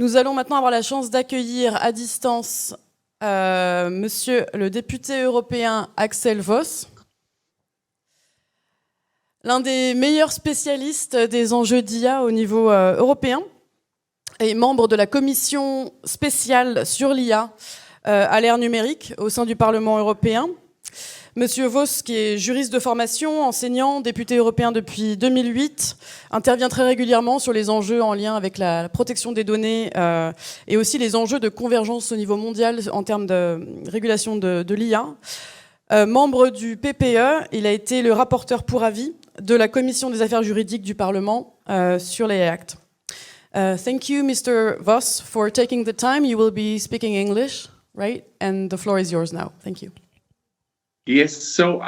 Nous allons maintenant avoir la chance d'accueillir à distance monsieur le député européen Axel Voss, l'un des meilleurs spécialistes des enjeux d'IA au niveau européen et membre de la commission spéciale sur l'IA à l'ère numérique au sein du Parlement européen. Monsieur Voss, qui est juriste de formation, enseignant, député européen depuis 2008, intervient très régulièrement sur les enjeux en lien avec la protection des données et aussi les enjeux de convergence au niveau mondial en termes de régulation de l'IA. Membre du PPE, il a été le rapporteur pour avis de la Commission des affaires juridiques du Parlement sur les actes. Thank you, Mr. Voss, for taking the time. You will be speaking English, right? And the floor is yours now. Thank you. Yes, so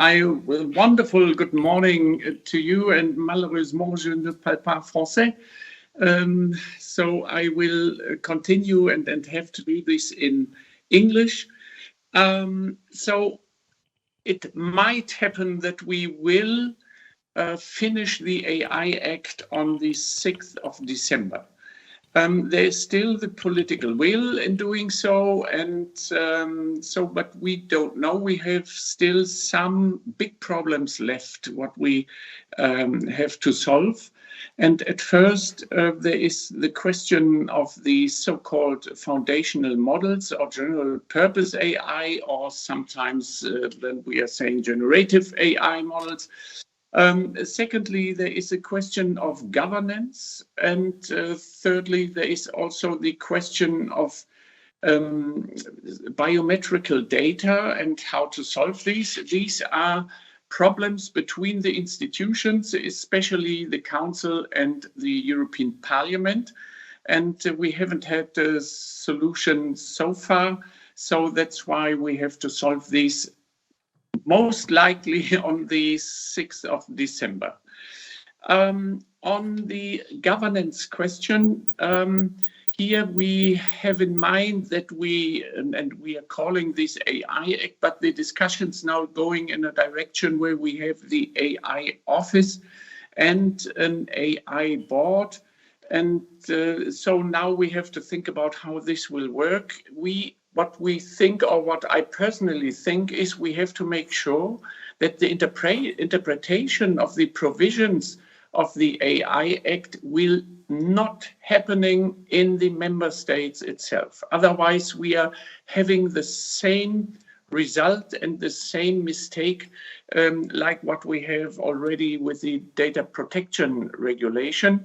wonderful good morning to you, and malheureusement je ne parle pas français. So I will continue and have to do this in English. So it might happen that we will finish the AI Act on the 6th of December. There's still the political will in doing so, and but we don't know. We have still some big problems left, what we have to solve. And at first, there is the question of the so-called foundational models or general purpose AI, or sometimes then we are saying generative AI models. Secondly, there is a question of governance, and thirdly, there is also the question of biometrical data and how to solve these. These are problems between the institutions, especially the Council and the European Parliament, and we haven't had a solution so far, so that's why we have to solve these most likely on the 6th of December. On the governance question, here we have in mind that we are calling this AI Act, but the discussion's now going in a direction where we have the AI office and an AI board. And so now we have to think about how this will work. What we think, or what I personally think, is we have to make sure that the interpretation of the provisions of the AI Act will not happening in the member states itself. Otherwise, we are having the same result and the same mistake like what we have already with the data protection regulation.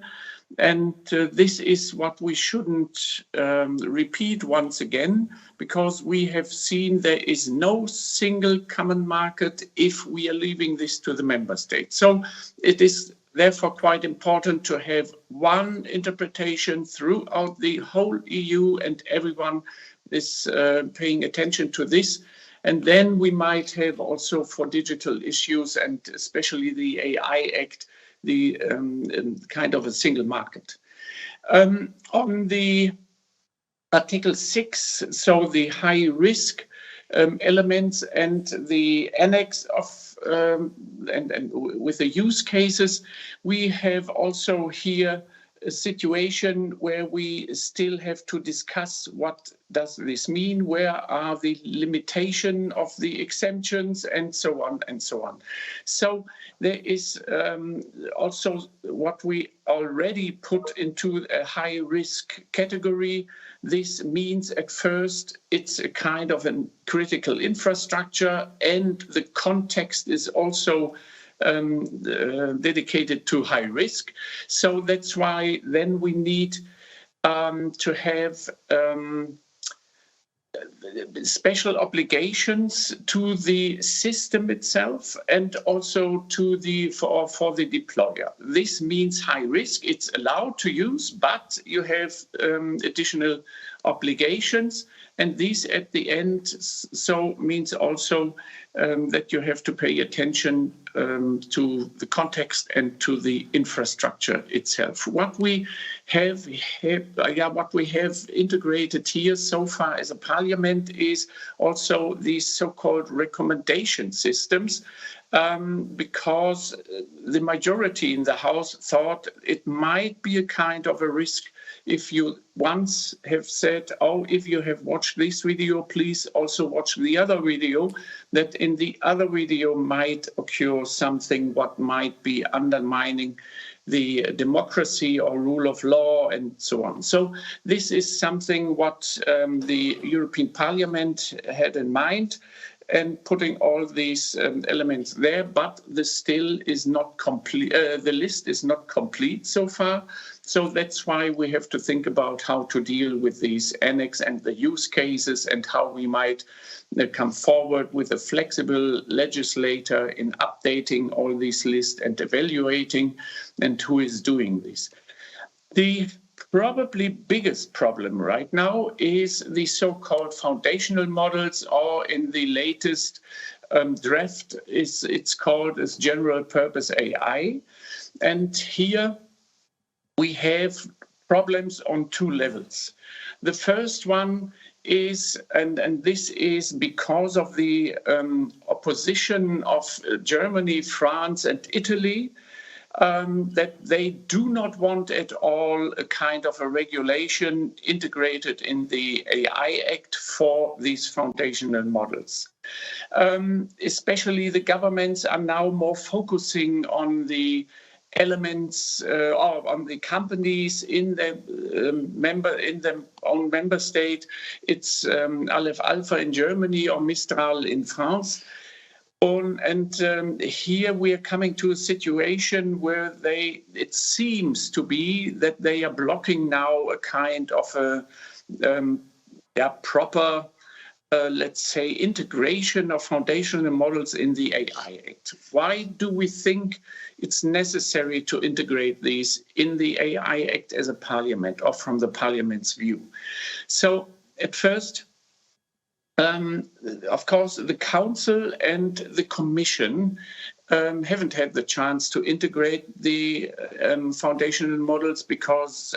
And this is what we shouldn't repeat once again, because we have seen there is no single common market if we are leaving this to the member states. So it is therefore quite important to have one interpretation throughout the whole EU, and everyone is paying attention to this. And then we might have also for digital issues, and especially the AI Act, the kind of a single market. On the Article 6, so the high risk elements and the annex of and with the use cases, we have also here a situation where we still have to discuss what does this mean, where are the limitation of the exemptions, and so on and so on. So there is also what we already put into a high risk category. This means at first it's a kind of a critical infrastructure, and the context is also dedicated to high risk. So that's why then we need to have special obligations to the system itself, and also to the for the deployer. This means high risk. It's allowed to use, but you have additional obligations, and these at the end so means also that you have to pay attention to the context and to the infrastructure itself. What we have integrated here so far as a parliament is also these so-called recommendation systems, because the majority in the House thought it might be a kind of a risk if you once have said, oh, if you have watched this video, please also watch the other video, that in the other video might occur something what might be undermining the democracy or rule of law and so on. So this is something what the European Parliament had in mind, and putting all these elements there, but the still is not complete. The list is not complete so far. So that's why we have to think about how to deal with these annex and the use cases, and how we might come forward with a flexible legislator in updating all these lists and evaluating, and who is doing this. The probably biggest problem right now is the so-called foundational models, or in the latest draft, it's called as general purpose AI. And here we have problems on two levels. The first one is, and this is because of the opposition of Germany, France, and Italy, that they do not want at all a kind of a regulation integrated in the AI Act for these foundational models. Especially the governments are now more focusing on the elements or on the companies in the own member state. It's Aleph Alpha in Germany or Mistral in France. And here we are coming to a situation where it seems to be that they are blocking now a kind of a proper, let's say, integration of foundational models in the AI Act. Why do we think it's necessary to integrate these in the AI Act as a parliament, or from the parliament's view? So at first, of course, the Council and the Commission haven't had the chance to integrate the foundational models, because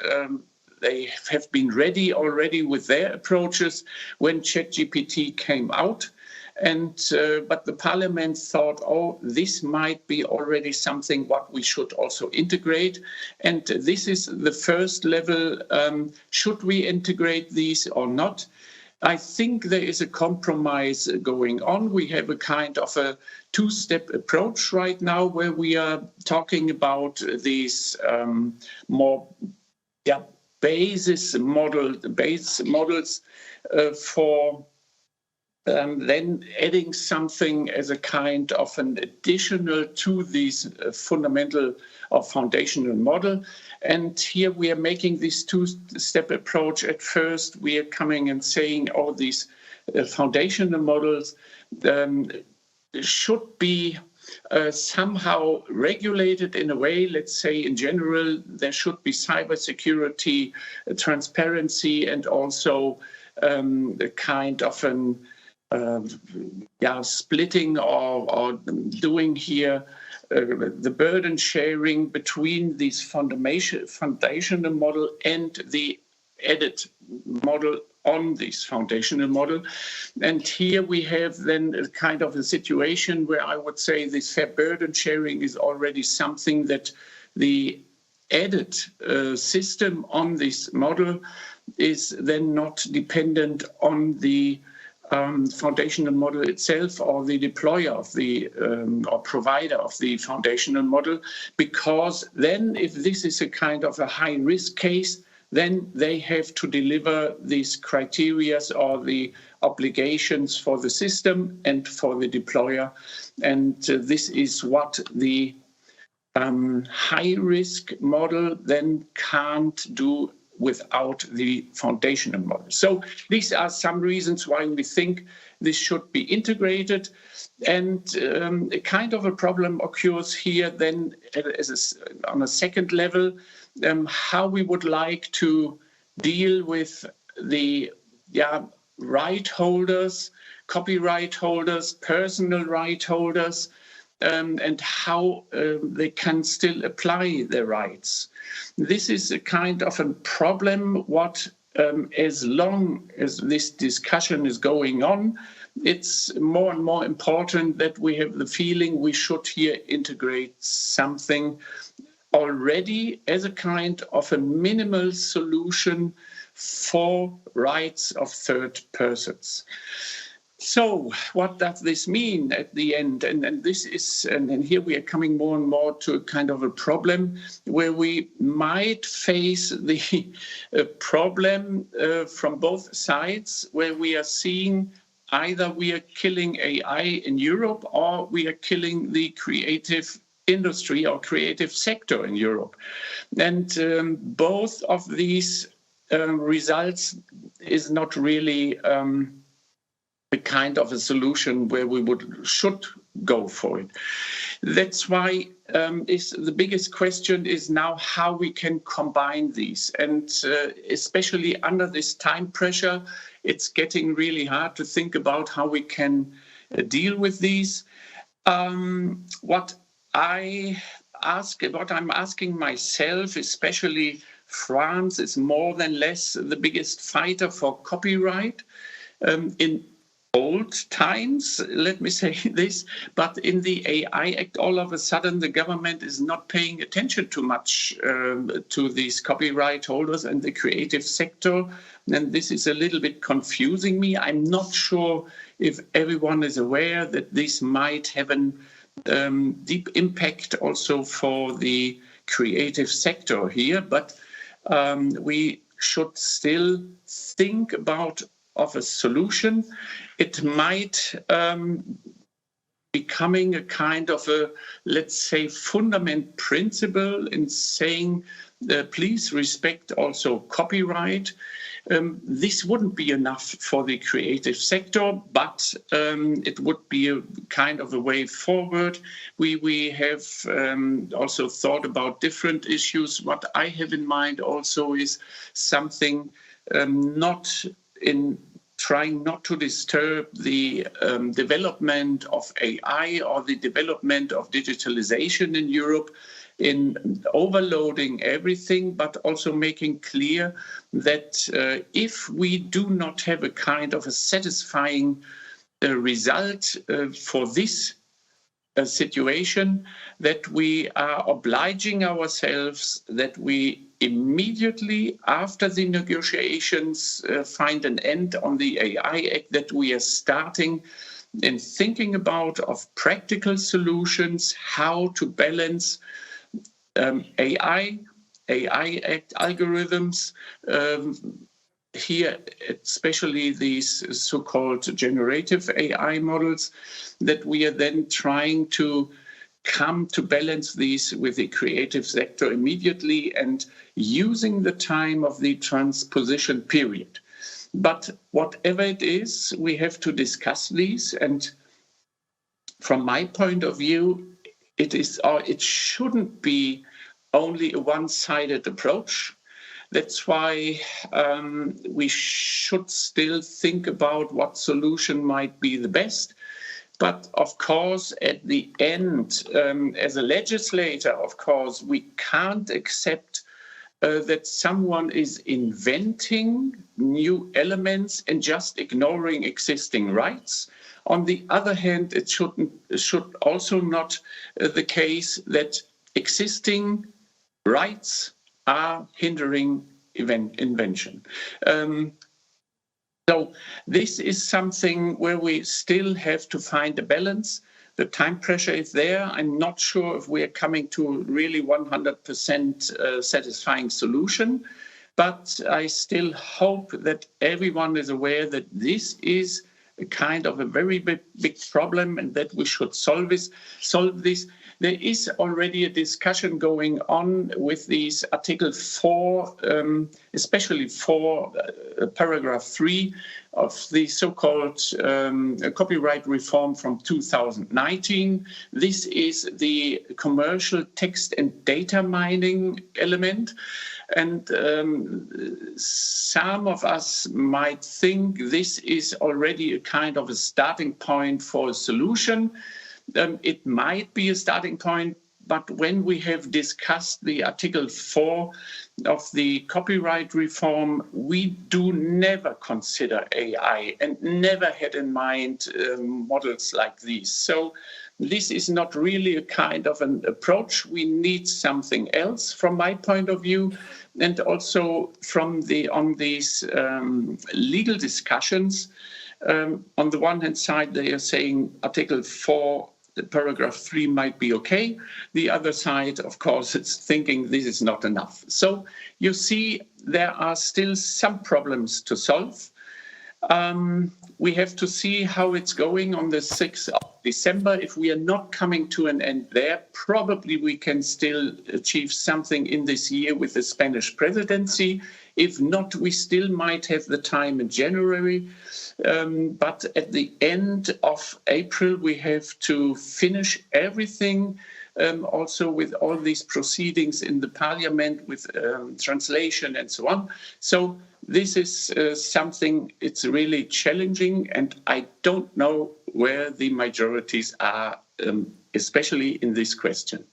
they have been ready already with their approaches when ChatGPT came out. But the Parliament thought, oh, this might be already something what we should also integrate. And this is the first level. Should we integrate these or not? I think there is a compromise going on. We have a kind of a two-step approach right now, where we are talking about these more base models for then adding something as a kind of an additional to these fundamental or foundational model. And here we are making this two-step approach. At first, we are coming and saying, oh, these foundational models should be somehow regulated in a way. Let's say, in general, there should be cybersecurity, transparency, and also a kind of an splitting or doing here the burden sharing between these foundational model and the added model on this foundational model. And here we have then a kind of a situation where I would say this fair burden sharing is already something that the added system on this model is then not dependent on the foundational model itself, or the deployer of the or provider of the foundational model, because then if this is a kind of a high risk case, then they have to deliver these criteria or the obligations for the system and for the deployer. And this is what the high risk model then can't do without the foundational model. So these are some reasons why we think this should be integrated. And a kind of a problem occurs here then on a second level, how we would like to deal with the right holders, copyright holders, personal right holders, and how they can still apply their rights. This is a kind of a problem what, as long as this discussion is going on, it's more and more important that we have the feeling we should here integrate something already as a kind of a minimal solution for rights of third persons. So what does this mean at the end? And this is, and here we are coming more and more to a kind of a problem where we might face the problem from both sides, where we are seeing either we are killing AI in Europe or we are killing the creative industry or creative sector in Europe. And both of these results is not really a kind of a solution where we should go for it. That's why the biggest question is now how we can combine these. And especially under this time pressure, it's getting really hard to think about how we can deal with these. What I'm asking myself, especially France is more than less the biggest fighter for copyright. In old times, let me say this, but in the AI Act, all of a sudden, the government is not paying attention too much to these copyright holders and the creative sector. And this is a little bit confusing me. I'm not sure if everyone is aware that this might have a deep impact also for the creative sector here, but we should still think about of a solution. It might becoming a kind of a, let's say, fundament principle in saying, please respect also copyright. This wouldn't be enough for the creative sector, but it would be a kind of a way forward. We have also thought about different issues. What I have in mind also is something not in trying not to disturb the development of AI or the development of digitalization in Europe, in overloading everything, but also making clear that if we do not have a kind of a satisfying result for this situation, that we are obliging ourselves that we immediately after the negotiations find an end on the AI Act, that we are starting in thinking about of practical solutions, how to balance AI Act algorithms, here especially these so-called generative AI models, that we are then trying to come to balance these with the creative sector immediately and using the time of the transposition period. But whatever it is, we have to discuss these. And from my point of view, it shouldn't be only a one-sided approach. That's why we should still think about what solution might be the best. But of course, at the end, as a legislator, of course, we can't accept that someone is inventing new elements and just ignoring existing rights. On the other hand, it should also not the case that existing rights are hindering invention. So this is something where we still have to find a balance. The time pressure is there. I'm not sure if we are coming to really 100% satisfying solution, but I still hope that everyone is aware that this is a kind of a very big problem and that we should solve this. There is already a discussion going on with these Article 4, especially for paragraph 3 of the so-called copyright reform from 2019. This is the commercial text and data mining element. And some of us might think this is already a kind of a starting point for a solution. It might be a starting point, but when we have discussed the Article 4 of the copyright reform, we do never consider AI and never had in mind models like these. So this is not really a kind of an approach. We need something else from my point of view. And also on these legal discussions, on the one hand side, they are saying Article 4, paragraph 3 might be okay. The other side, of course, is thinking this is not enough. So you see, there are still some problems to solve. We have to see how it's going on the 6th of December. If we are not coming to an end there, probably we can still achieve something in this year with the Spanish presidency. If not, we still might have the time in January. But at the end of April, we have to finish everything, also with all these proceedings in the parliament, with translation and so on. So this is something, it's really challenging, and I don't know where the majorities are, especially in this question.